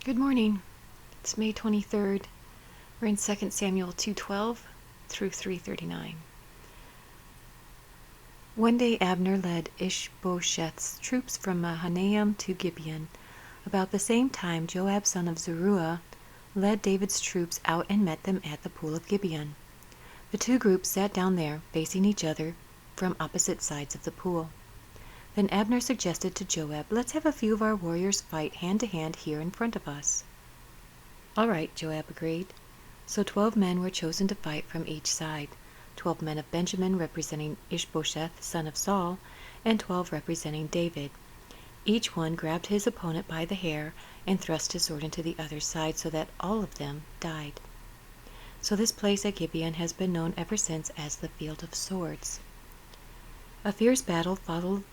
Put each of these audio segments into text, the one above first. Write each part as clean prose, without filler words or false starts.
Good morning. It's May 23rd. We're in 2 Samuel 2:12 through 3:39. One day Abner led Ishbosheth's troops from Mahanaim to Gibeon. About the same time Joab son of Zeruiah led David's troops out and met them at the pool of Gibeon. The two groups sat down there, facing each other from opposite sides of the pool. Then Abner suggested to Joab, "Let's have a few of our warriors fight hand to hand here in front of us." "All right," Joab agreed. So 12 men were chosen to fight from each side, 12 men of Benjamin representing Ishbosheth, son of Saul, and 12 representing David. Each one grabbed his opponent by the hair and thrust his sword into the other's side so that all of them died. So this place at Gibeon has been known ever since as the Field of Swords. A fierce battle followed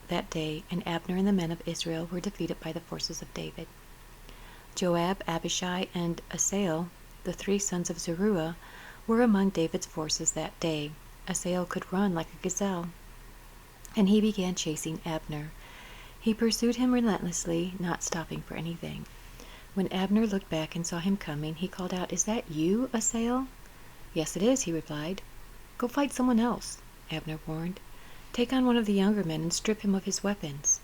that day, and Abner and the men of Israel were defeated by the forces of David. Joab, Abishai, and Asahel, the 3 sons of Zeruiah, were among David's forces that day. Asahel could run like a gazelle, and he began chasing Abner. He pursued him relentlessly, not stopping for anything. When Abner looked back and saw him coming, he called out, "Is that you, Asahel?" "Yes, it is," he replied. "Go fight someone else," Abner warned. "Take on one of the younger men and strip him of his weapons."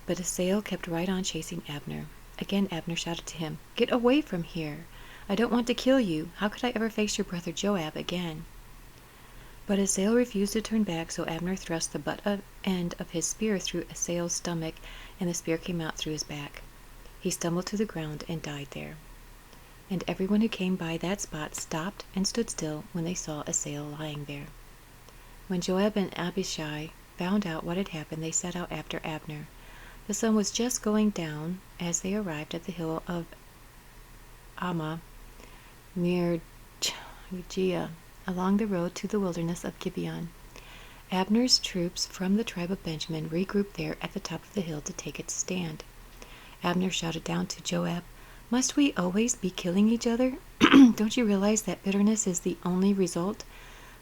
But Asahel kept right on chasing Abner. Again Abner shouted to him, "Get away from here! I don't want to kill you. How could I ever face your brother Joab again?" But Asahel refused to turn back, so Abner thrust the butt end of his spear through Asahel's stomach, and the spear came out through his back. He stumbled to the ground and died there. And everyone who came by that spot stopped and stood still when they saw Asahel lying there. When Joab and Abishai found out what had happened, they set out after Abner. The sun was just going down as they arrived at the hill of Ammah, near Judea, along the road to the wilderness of Gibeon. Abner's troops from the tribe of Benjamin regrouped there at the top of the hill to take its stand. Abner shouted down to Joab, "Must we always be killing each other? Don't you realize that bitterness is the only result?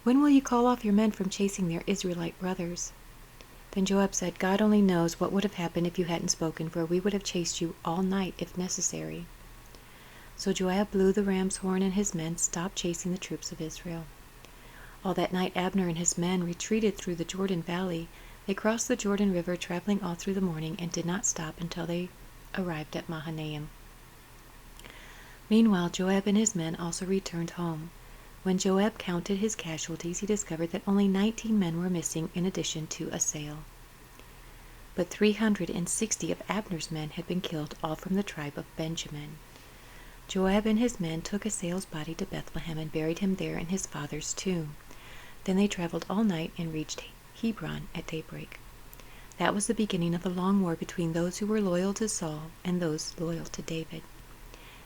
When will you call off your men from chasing their Israelite brothers?" Then Joab said, "God only knows what would have happened if you hadn't spoken, for we would have chased you all night if necessary." So Joab blew the ram's horn, and his men stopped chasing the troops of Israel. All that night Abner and his men retreated through the Jordan Valley. They crossed the Jordan River, traveling all through the morning, and did not stop until they arrived at Mahanaim. Meanwhile Joab and his men also returned home. When Joab counted his casualties, he discovered that only 19 men were missing in addition to Asahel. But 360 of Abner's men had been killed, all from the tribe of Benjamin. Joab and his men took Asahel's body to Bethlehem and buried him there in his father's tomb. Then they traveled all night and reached Hebron at daybreak. That was the beginning of a long war between those who were loyal to Saul and those loyal to David.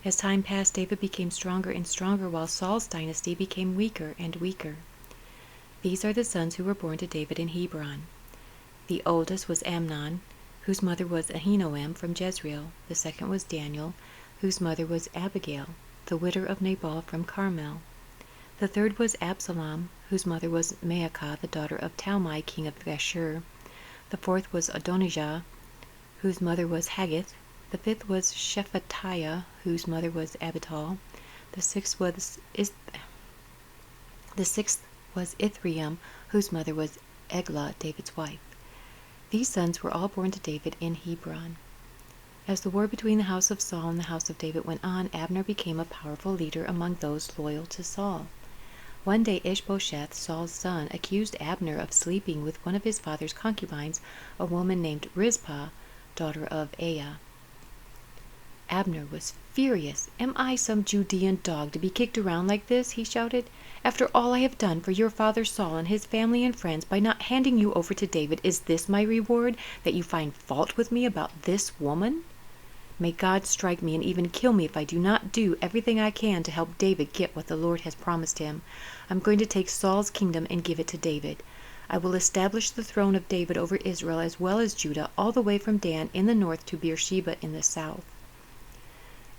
As time passed, David became stronger and stronger, while Saul's dynasty became weaker and weaker. These are the sons who were born to David in Hebron. The oldest was Amnon, whose mother was Ahinoam from Jezreel. The second was Daniel, whose mother was Abigail, the widow of Nabal from Carmel. The third was Absalom, whose mother was Maacah, the daughter of Talmai, king of Geshur. The fourth was Adonijah, whose mother was Haggith. The fifth was Shephatiah, whose mother was Abital. The sixth was Ithream, whose mother was Eglah, David's wife. These sons were all born to David in Hebron. As the war between the house of Saul and the house of David went on, Abner became a powerful leader among those loyal to Saul. One day Ishbosheth, Saul's son, accused Abner of sleeping with one of his father's concubines, a woman named Rizpah, daughter of Aiah. Abner was furious. "Am I some Judean dog to be kicked around like this?" he shouted. "After all I have done for your father Saul and his family and friends by not handing you over to David, is this my reward, that you find fault with me about this woman? May God strike me and even kill me if I do not do everything I can to help David get what the Lord has promised him. I'm going to take Saul's kingdom and give it to David. I will establish the throne of David over Israel as well as Judah, all the way from Dan in the north to Beersheba in the south."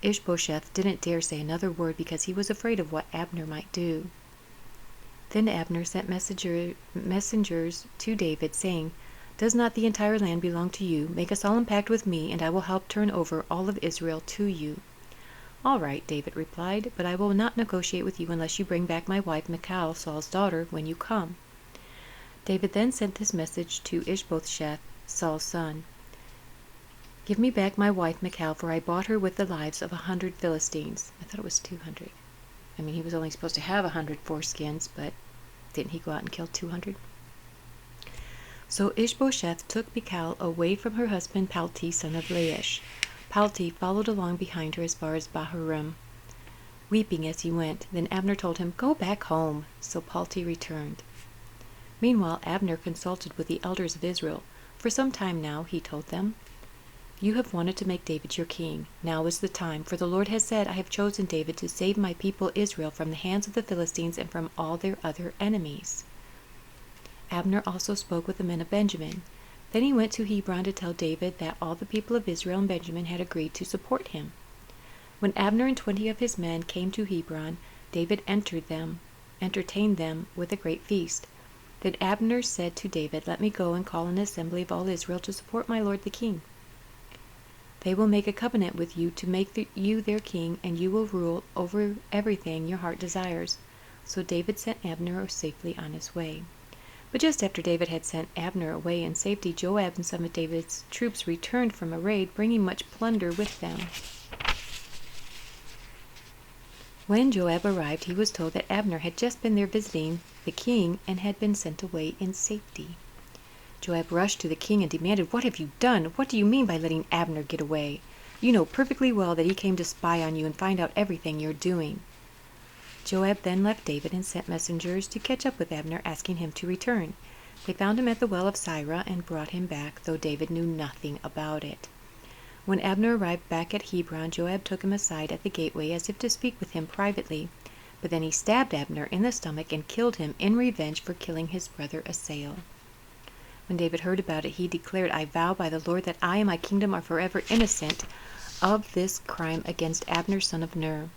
Ishbosheth didn't dare say another word because he was afraid of what Abner might do. Then Abner sent messengers to David, saying, Does not the entire land belong to you? Make a solemn pact with me, and I will help turn over all of Israel to you." "All right," David replied, "but I will not negotiate with you unless you bring back my wife Michal, Saul's daughter, when you come." David then sent this message to Ishbosheth, Saul's son: "Give me back my wife Michal, for I bought her with the lives of 100 Philistines." I thought it was 200. I mean, he was only supposed to have 100 foreskins, but didn't he go out and kill 200? So Ishbosheth took Michal away from her husband Palti, son of Laish. Palti followed along behind her as far as Bahurim, weeping as he went. Then Abner told him, "Go back home." So Palti returned. Meanwhile, Abner consulted with the elders of Israel. For some time now, he told them, "You have wanted to make David your king. Now is the time, for the Lord has said, I have chosen David to save my people Israel from the hands of the Philistines and from all their other enemies." Abner also spoke with the men of Benjamin. Then he went to Hebron to tell David that all the people of Israel and Benjamin had agreed to support him. When Abner and 20 of his men came to Hebron, David entertained them with a great feast. Then Abner said to David, "Let me go and call an assembly of all Israel to support my lord the king. They will make a covenant with you to make you their king, and you will rule over everything your heart desires." So David sent Abner safely on his way. But just after David had sent Abner away in safety, Joab and some of David's troops returned from a raid, bringing much plunder with them. When Joab arrived, he was told that Abner had just been there visiting the king and had been sent away in safety. Joab rushed to the king and demanded, "What have you done? What do you mean by letting Abner get away? You know perfectly well that he came to spy on you and find out everything you're doing." Joab then left David and sent messengers to catch up with Abner, asking him to return. They found him at the well of Sirah and brought him back, though David knew nothing about it. When Abner arrived back at Hebron, Joab took him aside at the gateway as if to speak with him privately, but then he stabbed Abner in the stomach and killed him in revenge for killing his brother Asahel. When David heard about it, he declared, "I vow by the Lord that I and my kingdom are forever innocent of this crime against Abner son of Ner.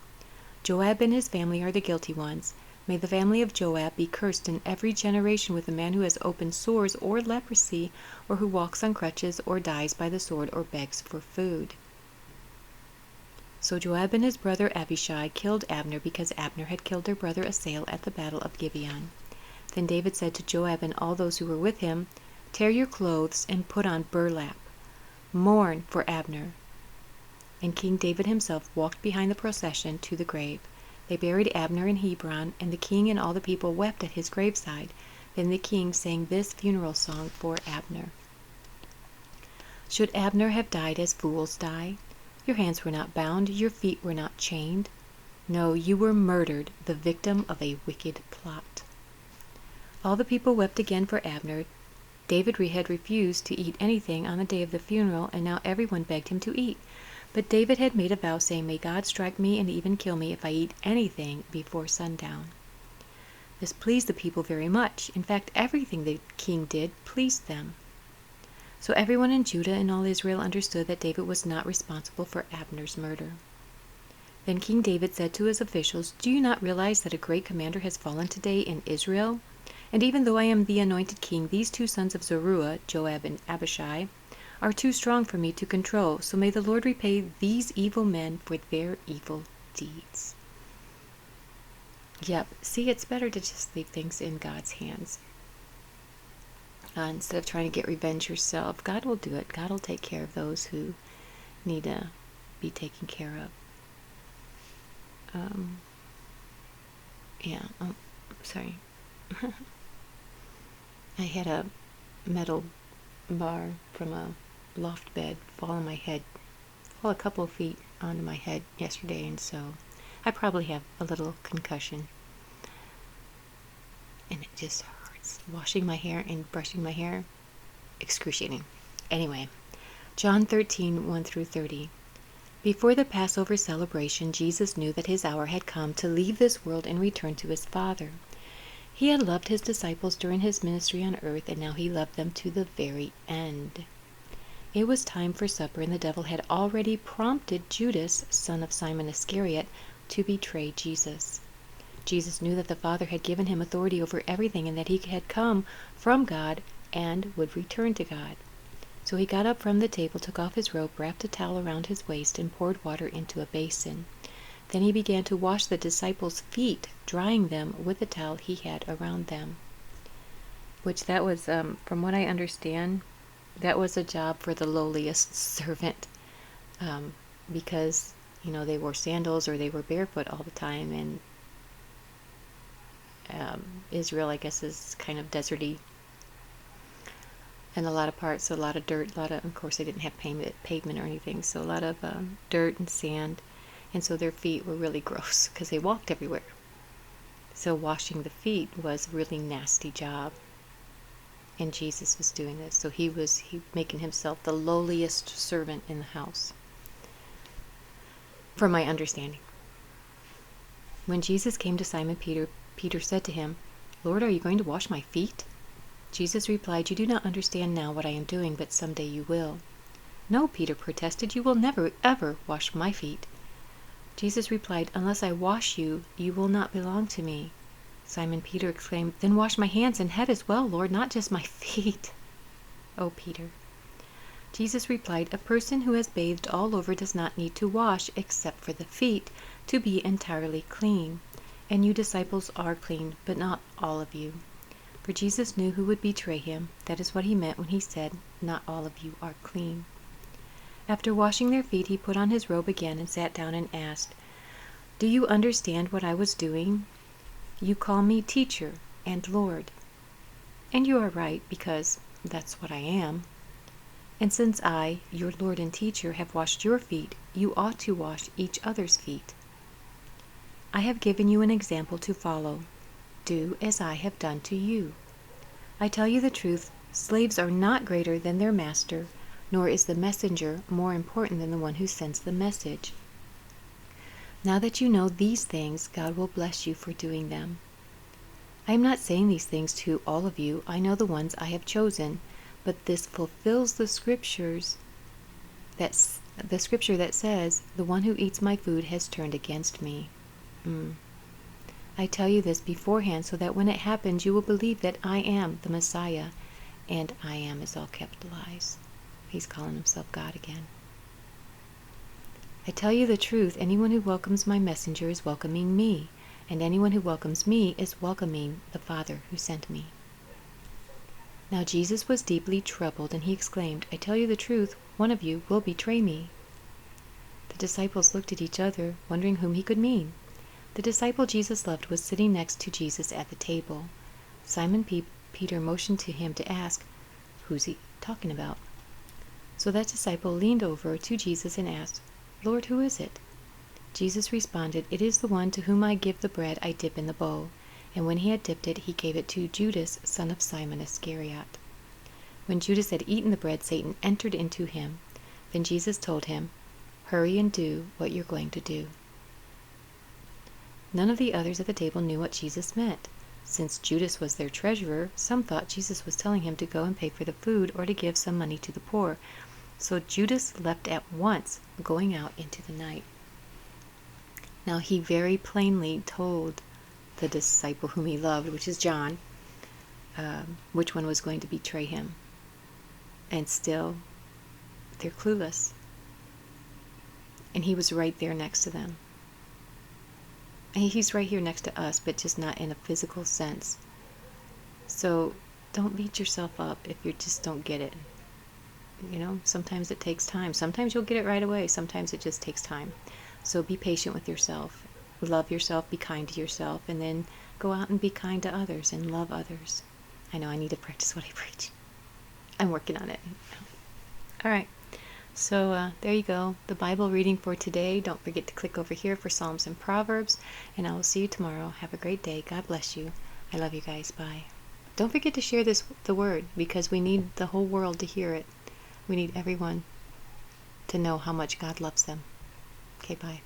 Joab and his family are the guilty ones. May the family of Joab be cursed in every generation with a man who has open sores or leprosy, or who walks on crutches, or dies by the sword, or begs for food." So Joab and his brother Abishai killed Abner because Abner had killed their brother Asahel at the battle of Gibeon. Then David said to Joab and all those who were with him, "Tear your clothes and put on burlap. Mourn for Abner." And King David himself walked behind the procession to the grave. They buried Abner in Hebron, and the king and all the people wept at his graveside. Then the king sang this funeral song for Abner. "Should Abner have died as fools die? Your hands were not bound, your feet were not chained. No, you were murdered, the victim of a wicked plot." All the people wept again for Abner. David had refused to eat anything on the day of the funeral, and now everyone begged him to eat. But David had made a vow, saying, "May God strike me and even kill me if I eat anything before sundown." This pleased the people very much. In fact, everything the king did pleased them. So everyone in Judah and all Israel understood that David was not responsible for Abner's murder. Then King David said to his officials, "Do you not realize that a great commander has fallen today in Israel? And even though I am the anointed king, these 2 sons of Zeruiah, Joab and Abishai, are too strong for me to control, so may the Lord repay these evil men for their evil deeds." Yep, see, it's better to just leave things in God's hands. Instead of trying to get revenge yourself, God will do it. God will take care of those who need to be taken care of. Sorry. I had a metal bar from a loft bed fall on my head, fall a couple of feet onto my head yesterday, and so I probably have a little concussion. And it just hurts. Washing my hair and brushing my hair, excruciating. Anyway, John 13, 1 through 30. Before the Passover celebration, Jesus knew that his hour had come to leave this world and return to his Father. He had loved his disciples during his ministry on earth, and now he loved them to the very end. It was time for supper, and the devil had already prompted Judas, son of Simon Iscariot, to betray Jesus. Jesus knew that the Father had given him authority over everything, and that he had come from God and would return to God. So he got up from the table, took off his robe, wrapped a towel around his waist, and poured water into a basin. Then he began to wash the disciples' feet, drying them with the towel he had around them. Which that was, from what I understand, that was a job for the lowliest servant, because, they wore sandals or they were barefoot all the time, and Israel, I guess, is kind of deserty. And a lot of parts, a lot of dirt, of course they didn't have pavement or anything, so a lot of dirt and sand, and so their feet were really gross because they walked everywhere. So washing the feet was a really nasty job, and Jesus was doing this. So he making himself the lowliest servant in the house, from my understanding. When Jesus came to Simon Peter, Peter said to him, "Lord, are you going to wash my feet?" Jesus replied, "You do not understand now what I am doing, but someday you will." "No," Peter protested, "you will never, ever wash my feet." Jesus replied, "Unless I wash you, you will not belong to me." Simon Peter exclaimed, "Then wash my hands and head as well, Lord, not just my feet." "Oh, Peter." Jesus replied, "A person who has bathed all over does not need to wash except for the feet to be entirely clean. And you disciples are clean, but not all of you." For Jesus knew who would betray him. That is what he meant when he said, "Not all of you are clean." After washing their feet, he put on his robe again and sat down and asked, "Do you understand what I was doing? You call me teacher and Lord. And you are right, because that's what I am. And since I, your Lord and teacher, have washed your feet, you ought to wash each other's feet. I have given you an example to follow. Do as I have done to you. I tell you the truth, slaves are not greater than their master, nor is the messenger more important than the one who sends the message. Now that you know these things, God will bless you for doing them. I am not saying these things to all of you. I know the ones I have chosen, but this fulfills the scripture that says, "The one who eats my food has turned against me." I tell you this beforehand so that when it happens you will believe that I am the Messiah, and I am is all capitalized. He's calling himself God again. I tell you the truth, anyone who welcomes my messenger is welcoming me, and anyone who welcomes me is welcoming the Father who sent me. Now Jesus was deeply troubled, and he exclaimed, "I tell you the truth, one of you will betray me." The disciples looked at each other, wondering whom he could mean. The disciple Jesus loved was sitting next to Jesus at the table. Simon Peter motioned to him to ask, "Who's he talking about?" So that disciple leaned over to Jesus and asked, "Lord, who is it?" Jesus responded, "It is the one to whom I give the bread I dip in the bowl." And when he had dipped it, he gave it to Judas, son of Simon Iscariot. When Judas had eaten the bread, Satan entered into him. Then Jesus told him, "Hurry and do what you're going to do." None of the others at the table knew what Jesus meant. Since Judas was their treasurer, some thought Jesus was telling him to go and pay for the food or to give some money to the poor. So Judas left at once, going out into the night. Now he very plainly told the disciple whom he loved, which is John, which one was going to betray him. And still, they're clueless. And he was right there next to them. He's right here next to us, but just not in a physical sense. So don't beat yourself up if you just don't get it. Sometimes it takes time. Sometimes you'll get it right away. Sometimes it just takes time. So be patient with yourself. Love yourself, be kind to yourself, and then go out and be kind to others and love others. I know I need to practice what I preach. I'm working on it. All right. So there you go. The Bible reading for today. Don't forget to click over here for Psalms and Proverbs. And I will see you tomorrow. Have a great day. God bless you. I love you guys. Bye. Don't forget to share the word, because we need the whole world to hear it. We need everyone to know how much God loves them. Okay, bye.